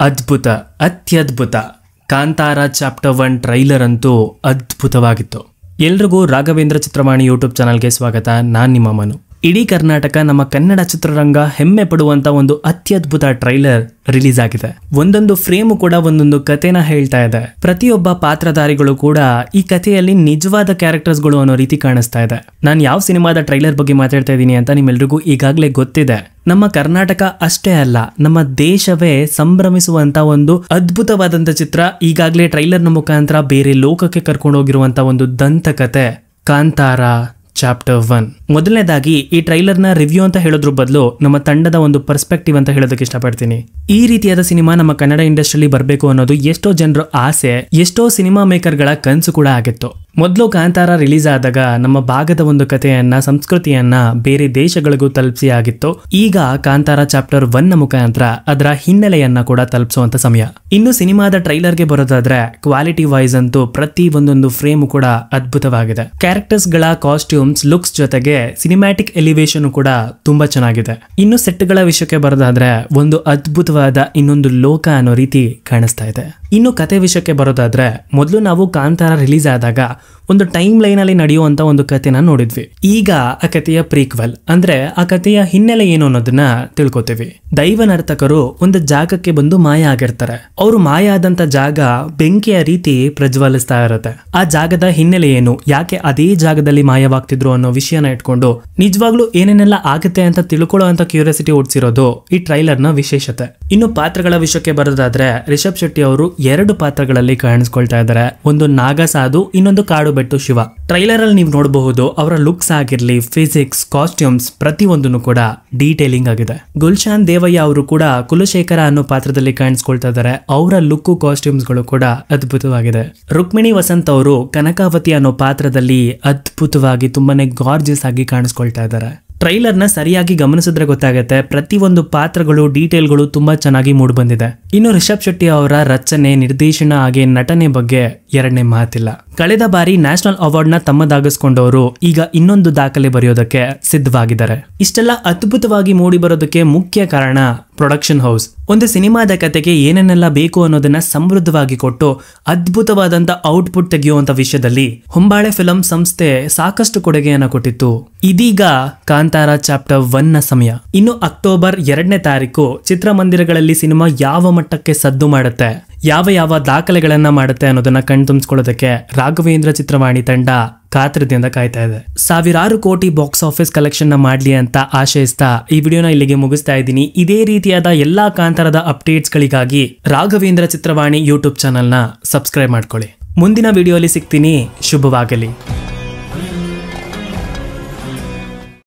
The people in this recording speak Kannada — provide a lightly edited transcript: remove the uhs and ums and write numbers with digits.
ಅದ್ಭುತ, ಅತ್ಯದ್ಭುತ. ಕಾಂತಾರ ಚಾಪ್ಟರ್ 1 ಟ್ರೈಲರ್ ಅಂತೂ ಅದ್ಭುತವಾಗಿತ್ತು. ಎಲ್ರಿಗೂ ರಾಘವೇಂದ್ರ ಚಿತ್ರವಾಣಿ ಯೂಟ್ಯೂಬ್ ಚಾನಲ್ಗೆ ಸ್ವಾಗತ. ನಾನು ನಿಮ್ಮ ಮನು. ಇಡೀ ಕರ್ನಾಟಕ, ನಮ್ಮ ಕನ್ನಡ ಚಿತ್ರರಂಗ ಹೆಮ್ಮೆ ಪಡುವಂತ ಒಂದು ಅತ್ಯದ್ಭುತ ಟ್ರೈಲರ್ ರಿಲೀಸ್ ಆಗಿದೆ. ಒಂದೊಂದು ಫ್ರೇಮು ಕೂಡ ಒಂದೊಂದು ಕಥೆನ ಹೇಳ್ತಾ ಇದೆ. ಪ್ರತಿಯೊಬ್ಬ ಪಾತ್ರಧಾರಿಗಳು ಕೂಡ ಈ ಕಥೆಯಲ್ಲಿ ನಿಜವಾದ ಕ್ಯಾರೆಕ್ಟರ್ಸ್ಗಳು ಅನ್ನೋ ರೀತಿ ಕಾಣಿಸ್ತಾ ಇದೆ. ನಾನು ಯಾವ ಸಿನಿಮಾದ ಟ್ರೈಲರ್ ಬಗ್ಗೆ ಮಾತಾಡ್ತಾ ಇದ್ದೀನಿ ಅಂತ ನಿಮ್ಮೆಲ್ರಿಗೂ ಈಗಾಗಲೇ ಗೊತ್ತಿದೆ. ನಮ್ಮ ಕರ್ನಾಟಕ ಅಷ್ಟೇ ಅಲ್ಲ, ನಮ್ಮ ದೇಶವೇ ಸಂಭ್ರಮಿಸುವಂತ ಒಂದು ಅದ್ಭುತವಾದಂತ ಚಿತ್ರ. ಈಗಾಗಲೇ ಟ್ರೈಲರ್ನ ಮುಖಾಂತರ ಬೇರೆ ಲೋಕಕ್ಕೆ ಕರ್ಕೊಂಡು ಹೋಗಿರುವಂತ ಒಂದು ದಂತಕತೆ ಕಾಂತಾರ ಚಾಪ್ಟರ್ 1. ಮೊದಲನೇದಾಗಿ ಈ ಟ್ರೈಲರ್ನ ರಿವ್ಯೂ ಅಂತ ಹೇಳೋದ್ರ ಬದಲು ನಮ್ಮ ತಂಡದ ಒಂದು ಪರ್ಸ್ಪೆಕ್ಟಿವ್ ಅಂತ ಹೇಳೋದಕ್ಕೆ ಇಷ್ಟಪಡ್ತೀನಿ. ಈ ರೀತಿಯಾದ ಸಿನಿಮಾ ನಮ್ಮ ಕನ್ನಡ ಇಂಡಸ್ಟ್ರಿಯಲ್ಲಿ ಬರಬೇಕು ಅನ್ನೋದು ಎಷ್ಟೋ ಜನರ ಆಸೆ, ಎಷ್ಟೋ ಸಿನಿಮಾ ಮೇಕರ್ಗಳ ಕನಸು ಕೂಡ ಆಗಿತ್ತು. ಮೊದಲು ಕಾಂತಾರ ರಿಲೀಸ್ ಆದಾಗ ನಮ್ಮ ಭಾಗದ ಒಂದು ಕಥೆಯನ್ನ, ಸಂಸ್ಕೃತಿಯನ್ನ ಬೇರೆ ದೇಶಗಳಿಗೂ ತಲುಪಿಸಿ ಆಗಿತ್ತು. ಈಗ ಕಾಂತಾರ ಚಾಪ್ಟರ್ 1ನ ಮುಖಾಂತರ ಅದರ ಹಿನ್ನೆಲೆಯನ್ನ ಕೂಡ ತಲುಪಿಸುವಂತ ಸಮಯ. ಇನ್ನು ಸಿನಿಮಾದ ಟ್ರೈಲರ್ಗೆ ಬರೋದಾದ್ರೆ ಕ್ವಾಲಿಟಿ ವೈಸ್ ಅಂತೂ ಪ್ರತಿ ಒಂದೊಂದು ಫ್ರೇಮ್ ಕೂಡ ಅದ್ಭುತವಾಗಿದೆ. ಕ್ಯಾರೆಕ್ಟರ್ಸ್ ಗಳ ಕಾಸ್ಟ್ಯೂಮ್ಸ್, ಲುಕ್ಸ್ ಜೊತೆಗೆ ಸಿನಿಮ್ಯಾಟಿಕ್ ಎಲಿವೇಶನ್ ಕೂಡ ತುಂಬಾ ಚೆನ್ನಾಗಿದೆ. ಇನ್ನು ಸೆಟ್ ಗಳ ವಿಷಯಕ್ಕೆ ಬರೋದಾದ್ರೆ ಒಂದು ಅದ್ಭುತವಾದ ಇನ್ನೊಂದು ಲೋಕ ಅನ್ನೋ ರೀತಿ ಕಾಣಿಸ್ತಾ ಇದೆ. ಇನ್ನು ಕತೆ ವಿಷಯಕ್ಕೆ ಬರೋದಾದ್ರೆ ಮೊದಲು ನಾವು ಕಾಂತಾರ ರಿಲೀಸ್ ಆದಾಗ ಒಂದು ಟೈಮ್ ಲೈನ್ ಅಲ್ಲಿ ನಡೆಯುವಂತ ಒಂದು ಕಥೆನ ನೋಡಿದ್ವಿ. ಈಗ ಆ ಕಥೆಯ ಪ್ರೀಕ್ವೆಲ್ ಅಂದ್ರೆ ಆ ಕಥೆಯ ಹಿನ್ನೆಲೆ ಏನು ಅನ್ನೋದನ್ನ ತಿಳ್ಕೊತೀವಿ. ದೈವ ನರ್ತಕರು ಒಂದು ಜಾಗಕ್ಕೆ ಬಂದು ಮಾಯ ಆಗಿರ್ತಾರೆ. ಅವರು ಮಾಯ ಆದಂತ ಜಾಗ ಬೆಂಕಿಯ ರೀತಿ ಪ್ರಜ್ವಲಿಸ್ತಾ ಇರುತ್ತೆ. ಆ ಜಾಗದ ಹಿನ್ನೆಲೆ ಏನು, ಯಾಕೆ ಅದೇ ಜಾಗದಲ್ಲಿ ಮಾಯವಾಗ್ತಿದ್ರು ಅನ್ನೋ ವಿಷಯನ ಇಟ್ಕೊಂಡು ನಿಜವಾಗ್ಲೂ ಏನೇನೆಲ್ಲ ಆಗುತ್ತೆ ಅಂತ ತಿಳ್ಕೊಳ್ಳೋ ಅಂತ ಕ್ಯೂರಿಯಾಸಿಟಿ ಹುಟ್ಟಿಸಿರೋದು ಈ ಟ್ರೈಲರ್ ನ ವಿಶೇಷತೆ. ಇನ್ನು ಪಾತ್ರಗಳ ವಿಷಯಕ್ಕೆ ಬರೋದಾದ್ರೆ ರಿಷಬ್ ಶೆಟ್ಟಿ ಅವರು 2 ಪಾತ್ರಗಳಲ್ಲಿ ಕಾಣಿಸ್ಕೊಳ್ತಾ ಇದ್ದಾರೆ. ಒಂದು ನಾಗಸಾಧು, ಇನ್ನೊಂದು ಕಾಡು ಬೆಟ್ಟು ಶಿವ. ಟ್ರೈಲರ್ ಅಲ್ಲಿ ನೀವು ನೋಡಬಹುದು ಅವರ ಲುಕ್ಸ್ ಆಗಿರ್ಲಿ, ಫಿಸಿಕ್ಸ್, ಕಾಸ್ಟ್ಯೂಮ್ಸ್ ಪ್ರತಿಯೊಂದನ್ನು ಕೂಡ ಡೀಟೇಲಿಂಗ್ ಆಗಿದೆ. ಗುಲ್ಶಾನ್ ದೇವಯ್ಯ ಅವರು ಕೂಡ ಕುಲಶೇಖರ ಅನ್ನೋ ಪಾತ್ರದಲ್ಲಿ ಕಾಣಿಸ್ಕೊಳ್ತಾ ಇದ್ದಾರೆ. ಅವರ ಲುಕ್, ಕಾಸ್ಟ್ಯೂಮ್ಸ್ ಗಳು ಕೂಡ ಅದ್ಭುತವಾಗಿದೆ. ರುಕ್ಮಿಣಿ ವಸಂತ್ ಅವರು ಕನಕಾವತಿ ಅನ್ನೋ ಪಾತ್ರದಲ್ಲಿ ಅದ್ಭುತವಾಗಿ ತುಂಬಾನೇ ಗಾರ್ಜಿಯಸ್ ಆಗಿ ಕಾಣಿಸ್ಕೊಳ್ತಾ ಇದ್ದಾರೆ. ಟ್ರೈಲರ್ನ ಸರಿಯಾಗಿ ಗಮನಿಸಿದ್ರೆ ಗೊತ್ತಾಗುತ್ತೆ, ಪ್ರತಿಯೊಂದು ಪಾತ್ರಗಳು, ಡೀಟೇಲ್ಗಳು ತುಂಬಾ ಚೆನ್ನಾಗಿ ಮೂಡ್ ಬಂದಿದೆ. ಇನ್ನು ರಿಷಬ್ ಶೆಟ್ಟಿ ಅವರ ರಚನೆ, ನಿರ್ದೇಶನ ಹಾಗೆ ನಟನೆ ಬಗ್ಗೆ ಎರಡನೇ ಮಾತಿಲ್ಲ. ಕಳೆದ ಬಾರಿ ನ್ಯಾಷನಲ್ ಅವಾರ್ಡ್ ನ ತಮ್ಮದಾಗಿಸ್ಕೊಂಡವರು ಈಗ ಇನ್ನೊಂದು ದಾಖಲೆ ಬರೆಯೋದಕ್ಕೆ ಸಿದ್ಧವಾಗಿದ್ದಾರೆ. ಇಷ್ಟೆಲ್ಲ ಅದ್ಭುತವಾಗಿ ಮೂಡಿ ಬರೋದಕ್ಕೆ ಮುಖ್ಯ ಕಾರಣ ಪ್ರೊಡಕ್ಷನ್ ಹೌಸ್. ಒಂದು ಸಿನಿಮಾದ ಕತೆಗೆ ಏನೇನೆಲ್ಲ ಬೇಕು ಅನ್ನೋದನ್ನ ಸಮೃದ್ಧವಾಗಿ ಕೊಟ್ಟು ಅದ್ಭುತವಾದಂತ ಔಟ್ಪುಟ್ ತೆಗೆಯುವಂತ ವಿಷಯದಲ್ಲಿ ಹೊಂಬಾಳೆ ಫಿಲಂ ಸಂಸ್ಥೆ ಸಾಕಷ್ಟು ಕೊಡುಗೆಯನ್ನ ಕೊಟ್ಟಿತ್ತು. ಇದೀಗ ಕಾಂತಾರ ಚಾಪ್ಟರ್ 1ನ ಸಮಯ. ಇನ್ನು ಅಕ್ಟೋಬರ್ 2ನೇ ತಾರೀಕು ಚಿತ್ರಮಂದಿರಗಳಲ್ಲಿ ಸಿನಿಮಾ ಯಾವ ಮಟ್ಟಕ್ಕೆ ಸದ್ದು ಮಾಡುತ್ತೆ, ಯಾವ ದಾಖಲೆಗಳನ್ನ ಮಾಡುತ್ತೆ ಅನ್ನೋದನ್ನ ಕಣ್ತುಂಬಿಸ್ಕೊಳ್ಳೋದಕ್ಕೆ ರಾಘವೇಂದ್ರ ಚಿತ್ರವಾಣಿ ತಂಡ ಕಾತರದಿಂದ ಕಾಯ್ತಾ ಇದೆ. ಸಾವಿರಾರು ಕೋಟಿ ಬಾಕ್ಸ್ ಆಫೀಸ್ ಕಲೆಕ್ಷನ್ ನ ಮಾಡ್ಲಿ ಅಂತ ಆಶಯಿಸ್ತಾ ಈ ವಿಡಿಯೋನ ಇಲ್ಲಿಗೆ ಮುಗಿಸ್ತಾ ಇದ್ದೀನಿ. ಇದೇ ರೀತಿಯಾದ ಎಲ್ಲಾ ಕಾಂತಾರದ ಅಪ್ಡೇಟ್ಸ್ ಗಳಿಗಾಗಿ ರಾಘವೇಂದ್ರ ಚಿತ್ರವಾಣಿ ಯೂಟ್ಯೂಬ್ ಚಾನಲ್ ನ ಸಬ್ಸ್ಕ್ರೈಬ್ ಮಾಡ್ಕೊಳ್ಳಿ. ಮುಂದಿನ ವಿಡಿಯೋಲಿ ಸಿಗ್ತೀನಿ. ಶುಭವಾಗಲಿ.